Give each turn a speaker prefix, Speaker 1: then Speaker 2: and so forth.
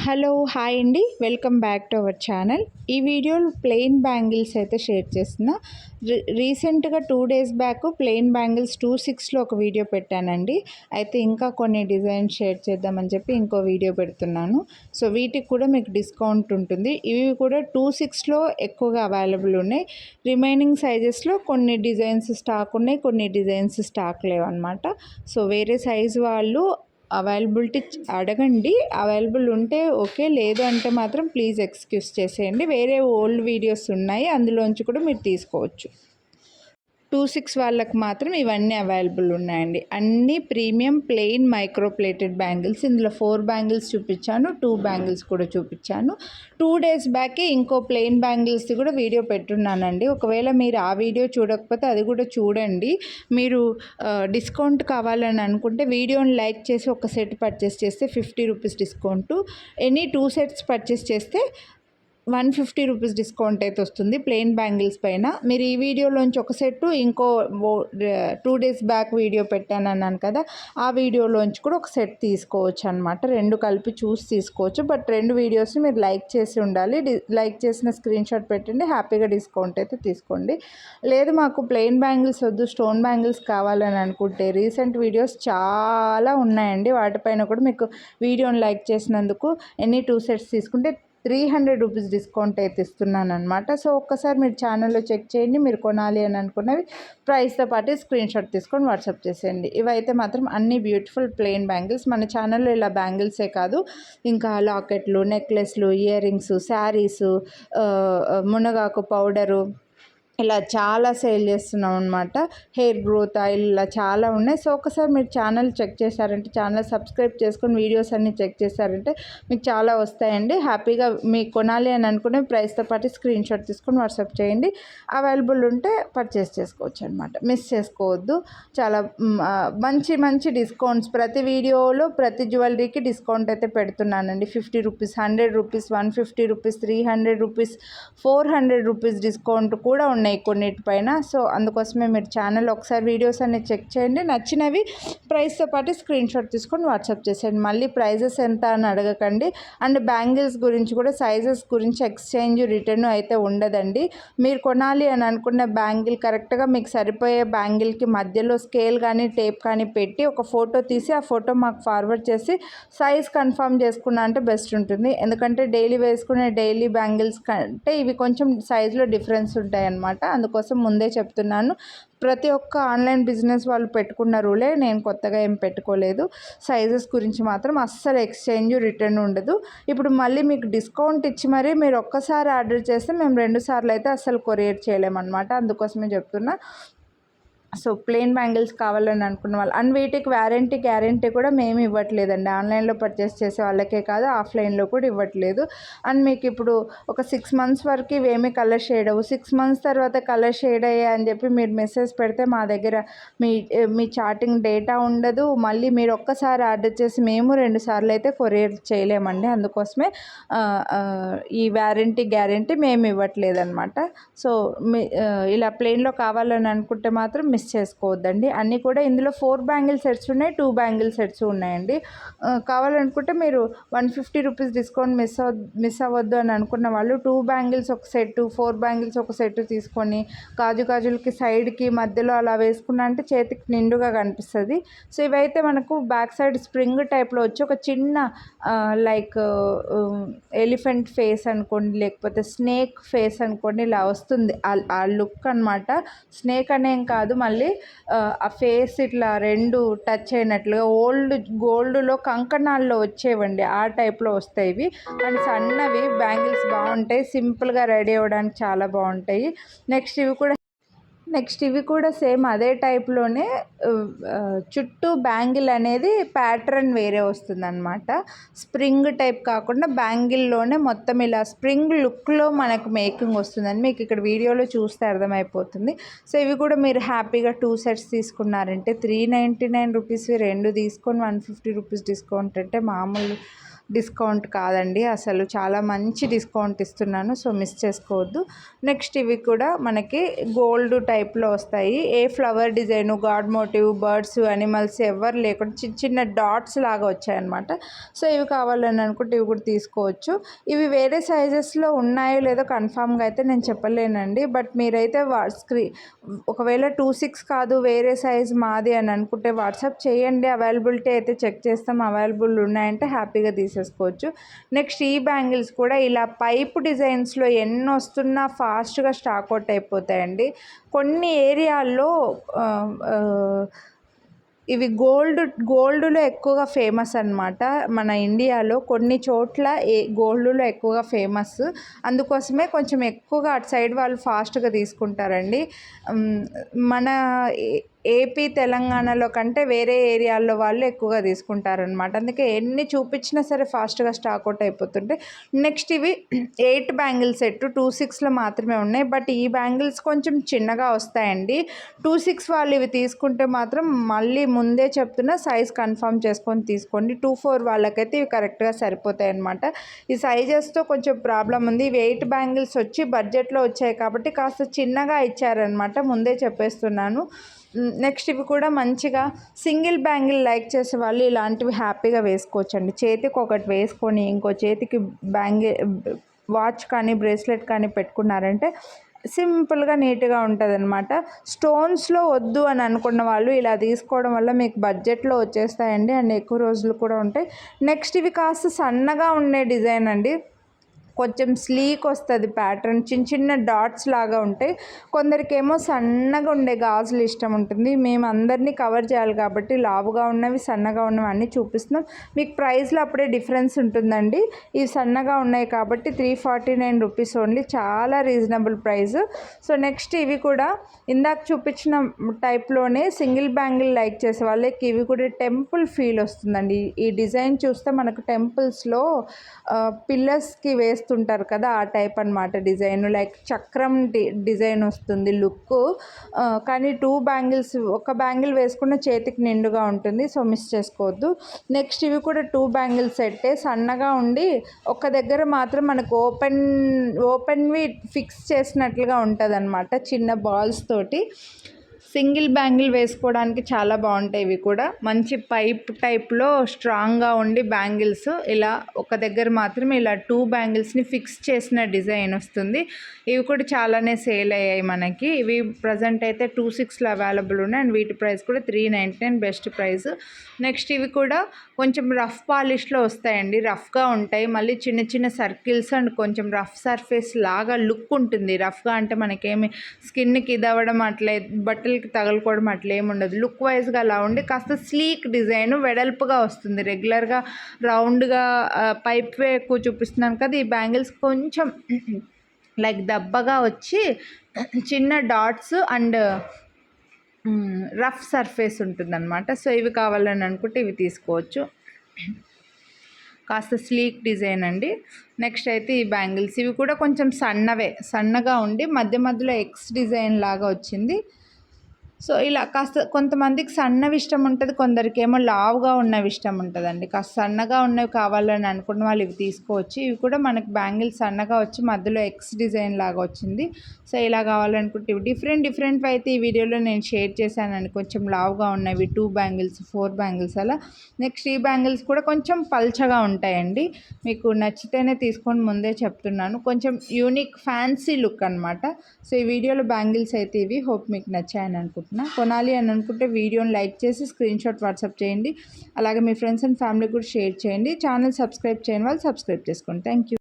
Speaker 1: Hello hi అండి, welcome back to our channel. ఈ వీడియోలో ప్లెయిన్ బ్యాంగిల్స్ అయితే షేర్ చేస్తున్నా. రీసెంట్గా 2 days బ్యాక్ ప్లెయిన్ బ్యాంగిల్స్ 26లో ఒక వీడియో పెట్టానండి. అయితే ఇంకా కొన్ని డిజైన్స్ షేర్ చేద్దామని చెప్పి ఇంకో వీడియో పెడుతున్నాను. సో వీటికి కూడా మీకు డిస్కౌంట్ ఉంటుంది. ఇవి కూడా 26లో ఎక్కువగా అవైలబుల్ ఉన్నాయి. రిమైనింగ్ సైజెస్లో కొన్ని డిజైన్స్ స్టాక్ ఉన్నాయి, కొన్ని డిజైన్స్ స్టాక్ లేవన్నమాట. సో వేరే సైజు వాళ్ళు అవైలబిలిటీ అడగండి. అవైలబుల్ ఉంటే ఓకే, లేదు అంటే మాత్రం ప్లీజ్ ఎక్స్క్యూజ్ చేసేయండి. వేరే ఓల్డ్ వీడియోస్ ఉన్నాయి, అందులోంచి కూడా మీరు తీసుకోవచ్చు. 26 వాళ్ళకి మాత్రం ఇవన్నీ అవైలబుల్ ఉన్నాయండి. అన్నీ premium plain micro plated bangles. ఇందులో 4 బ్యాంగిల్స్ చూపించాను, 2 బ్యాంగిల్స్ కూడా చూపించాను. 2 days బ్యాకే ఇంకో ప్లెయిన్ బ్యాంగిల్స్ది కూడా వీడియో పెట్టున్నానండి. ఒకవేళ మీరు ఆ వీడియో చూడకపోతే అది కూడా చూడండి. మీరు డిస్కౌంట్ కావాలని అనుకుంటే వీడియోని లైక్ చేసి ఒక సెట్ పర్చేస్ చేస్తే 50 rupees discount, any 2 sets purchase చేస్తే 150 రూపీస్ డిస్కౌంట్ అయితే వస్తుంది ప్లెయిన్ బ్యాంగిల్స్ పైన. మీరు ఈ వీడియోలోంచి ఒక సెట్టు, ఇంకో 2 days బ్యాక్ వీడియో పెట్టాను అన్నాను కదా, ఆ వీడియోలోంచి కూడా ఒక సెట్ తీసుకోవచ్చు అనమాట. రెండు కలిపి చూసి తీసుకోవచ్చు. బట్ 2 వీడియోస్ని మీరు లైక్ చేసి ఉండాలి. లైక్ చేసిన స్క్రీన్ షాట్ పెట్టండి, హ్యాపీగా డిస్కౌంట్ అయితే తీసుకోండి. లేదు మాకు ప్లెయిన్ బ్యాంగిల్స్ వద్దు, స్టోన్ బ్యాంగిల్స్ కావాలని అనుకుంటే రీసెంట్ వీడియోస్ చాలా ఉన్నాయండి. వాటిపైన కూడా మీకు వీడియోని లైక్ చేసినందుకు ఎనీ 2 sets తీసుకుంటే 300 రూపీస్ డిస్కౌంట్ అయితే ఇస్తున్నాను అనమాట. సో ఒక్కసారి మీరు ఛానల్లో చెక్ చేయండి. మీరు కొనాలి అని అనుకున్నవి ప్రైస్తో పాటు స్క్రీన్ షాట్ తీసుకొని వాట్సాప్ చేసేయండి. ఇవైతే మాత్రం అన్ని బ్యూటిఫుల్ ప్లెయిన్ బ్యాంగిల్స్. మన ఛానల్లో ఇలా బ్యాంగిల్సే కాదు, ఇంకా లాకెట్లు, నెక్లెస్లు, ఇయర్ రింగ్స్, శారీసు, మునగాకు పౌడరు, ఇలా చాలా సేల్ చేస్తున్నాం అనమాట. హెయిర్ గ్రోత్ ఆయిల్, ఇలా చాలా ఉన్నాయి. సో ఒకసారి మీరు ఛానల్ చెక్ చేశారంటే, ఛానల్ సబ్స్క్రైబ్ చేసుకొని వీడియోస్ అన్నీ చెక్ చేశారంటే మీకు చాలా వస్తాయండి. హ్యాపీగా మీకు కొనాలి అని అనుకునే ప్రైస్తో పాటు స్క్రీన్ షాట్ తీసుకొని వాట్సాప్ చేయండి. అవైలబుల్ ఉంటే పర్చేస్ చేసుకోవచ్చు అనమాట. మిస్ చేసుకోవద్దు. చాలా మంచి మంచి డిస్కౌంట్స్ ప్రతి వీడియోలో ప్రతి జ్యువెలరీకి డిస్కౌంట్ అయితే పెడుతున్నానండి. 50 rupees, 100 rupees, 150 rupees, 300 rupees, 400 rupees discount కూడా ఉన్నాయి కొన్నిటిపైన. సో అందుకోసమే మీరు ఛానల్ ఒకసారి వీడియోస్ అన్ని చెక్ చేయండి. నచ్చినవి ప్రైస్తో పాటు స్క్రీన్ షాట్ తీసుకొని వాట్సాప్ చేసేయండి. మళ్ళీ ప్రైజెస్ ఎంత అని అడగకండి. అండ్ బ్యాంగిల్స్ గురించి కూడా, సైజెస్ గురించి ఎక్స్చేంజ్ రిటర్న్ అయితే ఉండదండి. మీరు కొనాలి అని అనుకున్న బ్యాంగిల్ కరెక్ట్గా మీకు సరిపోయే బ్యాంగిల్కి మధ్యలో స్కేల్ కానీ టేప్ కానీ పెట్టి ఒక ఫోటో తీసి ఆ ఫోటో మాకు ఫార్వర్డ్ చేసి సైజ్ కన్ఫర్మ్ చేసుకున్నా అంటే బెస్ట్ ఉంటుంది. ఎందుకంటే డైలీ వేసుకునే డైలీ బ్యాంగిల్స్ కంటే ఇవి కొంచెం సైజులో డిఫరెన్స్ ఉంటాయి అన్నమాట. అందుకోసం ముందే చెప్తున్నాను. ప్రతి ఒక్క ఆన్లైన్ బిజినెస్ వాళ్ళు పెట్టుకున్న రూలే, నేను కొత్తగా ఏం పెట్టుకోలేదు. సైజెస్ గురించి మాత్రం అస్సలు ఎక్స్చేంజ్ రిటర్న్ ఉండదు. ఇప్పుడు మళ్ళీ మీకు డిస్కౌంట్ ఇచ్చి మరీ మీరు ఒక్కసారి ఆర్డర్ చేస్తే మేము 2 సార్లు అయితే అస్సలు కొరియర్ చేయలేమన్నమాట. అందుకోసమే చెప్తున్నా. సో ప్లెయిన్ బ్యాంగిల్స్ కావాలని అనుకున్న వాళ్ళు, అండ్ వీటికి గ్యారంటీ కూడా మేము ఇవ్వట్లేదండి. ఆన్లైన్లో పర్చేస్ చేసే వాళ్ళకే కాదు, ఆఫ్లైన్లో కూడా ఇవ్వట్లేదు. అండ్ మీకు ఇప్పుడు ఒక 6 months వరకు ఇవేమీ కలర్ షేడ్ అవ్వు. 6 months తర్వాత కలర్ షేడ్ అయ్యాయి అని చెప్పి మీరు మెసేజ్ పెడితే మా దగ్గర మీ చాటింగ్ డేటా ఉండదు. మళ్ళీ మీరు ఒక్కసారి ఆర్డర్ చేసి మేము 2 సార్లు అయితే కొరియర్ చేయలేమండి. అందుకోసమే ఈ గ్యారంటీ మేము ఇవ్వట్లేదు అనమాట. సో ఇలా ప్లెయిన్లో కావాలని అనుకుంటే మాత్రం మిస్ చేసుకోవద్దండి. అన్నీ కూడా ఇందులో 4 బ్యాంగిల్ సెట్స్ ఉన్నాయి, 2 బ్యాంగిల్ సెట్స్ ఉన్నాయండి. కావాలనుకుంటే మీరు 150 రూపీస్ డిస్కౌంట్ మిస్ అవ్వద్దు అని అనుకున్న వాళ్ళు 2 బ్యాంగిల్స్ ఒక సెట్, 4 బ్యాంగిల్స్ ఒక సెట్ తీసుకొని గాజులకి సైడ్కి మధ్యలో అలా వేసుకున్నా అంటే చేతికి నిండుగా కనిపిస్తుంది. సో ఇవైతే మనకు బ్యాక్ సైడ్ స్ప్రింగ్ టైప్లో వచ్చి ఒక చిన్న లైక్ ఎలిఫెంట్ ఫేస్ అనుకోండి, లేకపోతే స్నేక్ ఫేస్ అనుకోండి, ఇలా వస్తుంది ఆ లుక్ అనమాట. స్నేక్ అనేం కాదు, మళ్ళీ ఆ ఫేస్ ఇట్లా 2 టచ్ అయినట్లుగా గోల్డ్లో కంకణాల్లో వచ్చేవండి, ఆ టైప్లో వస్తాయి ఇవి. అండ్ సన్నవి బ్యాంగిల్స్ బాగుంటాయి, సింపుల్గా రెడీ అవ్వడానికి చాలా బాగుంటాయి. నెక్స్ట్ ఇవి కూడా సేమ్ అదే టైప్లోనే చుట్టూ బ్యాంగిల్ అనేది ప్యాటర్న్ వేరే వస్తుందన్నమాట. స్ప్రింగ్ టైప్ కాకుండా బ్యాంగిల్లోనే మొత్తం ఇలా స్ప్రింగ్ లుక్లో మనకు మేకింగ్ వస్తుందని మీకు ఇక్కడ వీడియోలో చూస్తే అర్థమైపోతుంది. సో ఇవి కూడా మీరు హ్యాపీగా 2 sets తీసుకున్నారంటే 399 రూపీస్వి 2 తీసుకొని 150 రూపీస్ డిస్కౌంట్ అంటే మామూలు డిస్కౌంట్ కాదండి, అసలు చాలా మంచి డిస్కౌంట్ ఇస్తున్నాను, సో మిస్ చేసుకోవద్దు. నెక్స్ట్ ఇవి కూడా మనకి గోల్డ్ టైప్లో వస్తాయి. A flower design, god motif, birds, animals ఎవరు లేకుండా చిన్న చిన్న డాట్స్ లాగా వచ్చాయన్నమాట. సో ఇవి కావాలని అనుకుంటే ఇవి కూడా తీసుకోవచ్చు. ఇవి వేరే సైజెస్లో ఉన్నాయో లేదో కన్ఫామ్గా అయితే నేను చెప్పలేనండి. బట్ మీరైతే ఒకవేళ 26 కాదు వేరే సైజ్ మాది అని అనుకుంటే వాట్సాప్ చేయండి, అవైలబిలిటీ అయితే చెక్ చేస్తాం. అవైలబుల్ ఉన్నాయంటే హ్యాపీగా తీసేసుకోవచ్చు. నెక్స్ట్ ఈ బ్యాంగిల్స్ కూడా ఇలా పైప్ డిజైన్స్లో ఎన్ని వస్తున్నా ఫాస్ట్గా స్టాక్ అవుట్ అయిపోతాయండి. కొన్ని ఏరియాల్లో ఇవి గోల్డ్లో ఎక్కువగా ఫేమస్ అనమాట. మన ఇండియాలో కొన్ని చోట్ల గోల్డ్లో ఎక్కువగా ఫేమస్, అందుకోసమే కొంచెం ఎక్కువగా అటు సైడ్ వాళ్ళు ఫాస్ట్గా తీసుకుంటారండి. మన ఏపీ తెలంగాణలో కంటే వేరే ఏరియాల్లో వాళ్ళు ఎక్కువగా తీసుకుంటారనమాట. అందుకే ఎన్ని చూపించినా సరే ఫాస్ట్గా స్టాక్ అవుట్ అయిపోతుంటాయి. నెక్స్ట్ ఇవి 8 బ్యాంగిల్ సెట్ 26లో మాత్రమే ఉన్నాయి. బట్ ఈ బ్యాంగిల్స్ కొంచెం చిన్నగా వస్తాయండి. 26 వాళ్ళు ఇవి తీసుకుంటే మాత్రం మళ్ళీ ముందే చెప్తున్నా సైజ్ కన్ఫర్మ్ చేసుకొని తీసుకోండి. 24 వాళ్ళకైతే ఇవి కరెక్ట్గా సరిపోతాయి అనమాట. ఈ సైజెస్తో కొంచెం ప్రాబ్లం ఉంది. ఇవి 8 బ్యాంగిల్స్ వచ్చి బడ్జెట్లో వచ్చాయి కాబట్టి కాస్త చిన్నగా ఇచ్చారనమాట, ముందే చెప్పేస్తున్నాను. నెక్స్ట్ ఇవి కూడా మంచిగా సింగిల్ బ్యాంగిల్ లైక్ చేసే వాళ్ళు ఇలాంటివి హ్యాపీగా వేసుకోవచ్చండి. చేతికి ఒకటి వేసుకొని ఇంకో చేతికి వాచ్ కానీ బ్రేస్లెట్ కానీ పెట్టుకున్నారంటే సింపుల్గా నీట్గా ఉంటుంది అనమాట. స్టోన్స్లో వద్దు అని అనుకున్న వాళ్ళు ఇలా తీసుకోవడం వల్ల మీకు బడ్జెట్లో వచ్చేస్తాయండి అండ్ ఎక్కువ రోజులు కూడా ఉంటాయి. నెక్స్ట్ ఇవి కాస్త సన్నగా ఉండే డిజైన్ అండి, కొంచెం స్లీక్ వస్తుంది ప్యాటర్న్, చిన్న చిన్న డాట్స్ లాగా ఉంటాయి. కొందరికేమో సన్నగా ఉండే గాజులు ఇష్టం ఉంటుంది. మేము అందరినీ కవర్ చేయాలి కాబట్టి లావుగా ఉన్నవి సన్నగా ఉన్నవి అన్నీ చూపిస్తున్నాం. మీకు ప్రైస్లో అప్పుడే డిఫరెన్స్ ఉంటుందండి. ఇవి సన్నగా ఉన్నాయి కాబట్టి 349 రూపీస్ ఓన్లీ, చాలా రీజనబుల్ ప్రైస్. సో నెక్స్ట్ ఇవి కూడా ఇందాక చూపించిన టైప్లోనే సింగిల్ బ్యాంగిల్ లైక్ చేసే వాళ్ళకి ఇవి కూడా టెంపుల్ ఫీల్ వస్తుందండి. ఈ డిజైన్ చూస్తే మనకు టెంపుల్స్లో పిల్లర్స్కి వేస్తుంటారు కదా, ఆ టైప్ అనమాట డిజైన్. లైక్ చక్రం డిజైన్ వస్తుంది లుక్. కానీ 2 బ్యాంగిల్స్, ఒక బ్యాంగిల్ వేసుకున్న చేతికి నిండుగా ఉంటుంది, సో మిస్ చేసుకోవద్దు. నెక్స్ట్ ఇవి కూడా 2 బ్యాంగిల్ సెట్టే, సన్నగా ఉండి ఒక దగ్గర మాత్రం మనకు ఓపెన్వి ఫిక్స్ చేసినట్లుగా ఉంటుంది అనమాట, చిన్న బాల్స్ తోటి. సింగిల్ బ్యాంగిల్ వేసుకోవడానికి చాలా బాగుంటాయి. ఇవి కూడా మంచి పైప్ టైప్లో స్ట్రాంగ్గా ఉండి బ్యాంగిల్స్ ఇలా ఒక దగ్గర మాత్రం ఇలా 2 బ్యాంగిల్స్ని ఫిక్స్ చేసిన డిజైన్ వస్తుంది. ఇవి కూడా చాలానే సేల్ అయ్యాయి మనకి. ఇవి ప్రజెంట్ అయితే 26లో అవైలబుల్ ఉన్నాయి అండ్ వీటి ప్రైస్ కూడా 399 బెస్ట్ ప్రైస్. నెక్స్ట్ ఇవి కూడా కొంచెం రఫ్ పాలిష్లో వస్తాయండి, రఫ్గా ఉంటాయి. మళ్ళీ చిన్న చిన్న సర్కిల్స్ అండ్ కొంచెం రఫ్ సర్ఫేస్ లాగా లుక్ ఉంటుంది. రఫ్గా అంటే మనకేమి స్కిన్కి ఇదవ్వడం అట్లే బట్టలకి తగులుకోవడం అట్లా ఏమి ఉండదు. లుక్ వైజ్గా అలా ఉండి కాస్త స్లీక్ డిజైన్ వెడల్పుగా వస్తుంది. రెగ్యులర్గా రౌండ్గా పైప్వే ఎక్కువ చూపిస్తున్నాను కదా, ఈ బ్యాంగిల్స్ కొంచెం లైక్ దబ్బగా వచ్చి చిన్న డాట్స్ అండ్ రఫ్ సర్ఫేస్ ఉంటుందన్నమాట. సో ఇవి కావాలని అనుకుంటే ఇవి తీసుకోవచ్చు, కాస్త స్లీక్ డిజైన్ అండి. నెక్స్ట్ అయితే ఈ బ్యాంగిల్స్, ఇవి కూడా కొంచెం సన్నగా ఉండి మధ్య మధ్యలో ఎక్స్ డిజైన్ లాగా వచ్చింది. సో ఇలా కాస్త కొంతమందికి సన్నవి ఇష్టం ఉంటుంది, కొందరికేమో లావుగా ఉన్నవి ఇష్టం ఉంటుందండి. కాస్త సన్నగా ఉన్నవి కావాలని అనుకున్న వాళ్ళు ఇవి తీసుకోవచ్చు. ఇవి కూడా మనకి బ్యాంగిల్స్ సన్నగా వచ్చి మధ్యలో ఎక్స్ డిజైన్ లాగా వచ్చింది. సో ఇలా కావాలనుకుంటే ఇవి డిఫరెంట్ అయితే ఈ వీడియోలో నేను షేర్ చేశానండి. కొంచెం లావుగా ఉన్నవి 2 బ్యాంగిల్స్ 4 బ్యాంగిల్స్ అలా. నెక్స్ట్ ఈ బ్యాంగిల్స్ కూడా కొంచెం పల్చగా ఉంటాయండి, మీకు నచ్చితేనే తీసుకొని ముందే చెప్తున్నాను. కొంచెం యూనిక్ ఫ్యాన్సీ లుక్ అనమాట. సో ఈ వీడియోలో బ్యాంగిల్స్ అయితే ఇవి. హోప్ మీకు నచ్చాయని అనుకుంటున్నాను. కొనాలి అని అనుకుంటే వీడియోని లైక్ చేసి స్క్రీన్ షాట్ వాట్సాప్ చేయండి. అలాగే మీ ఫ్రెండ్స్ అండ్ ఫ్యామిలీ కూడా షేర్ చేయండి. ఛానల్ సబ్స్క్రైబ్ చేయని వాళ్ళు సబ్స్క్రైబ్ చేసుకోండి. Thank you.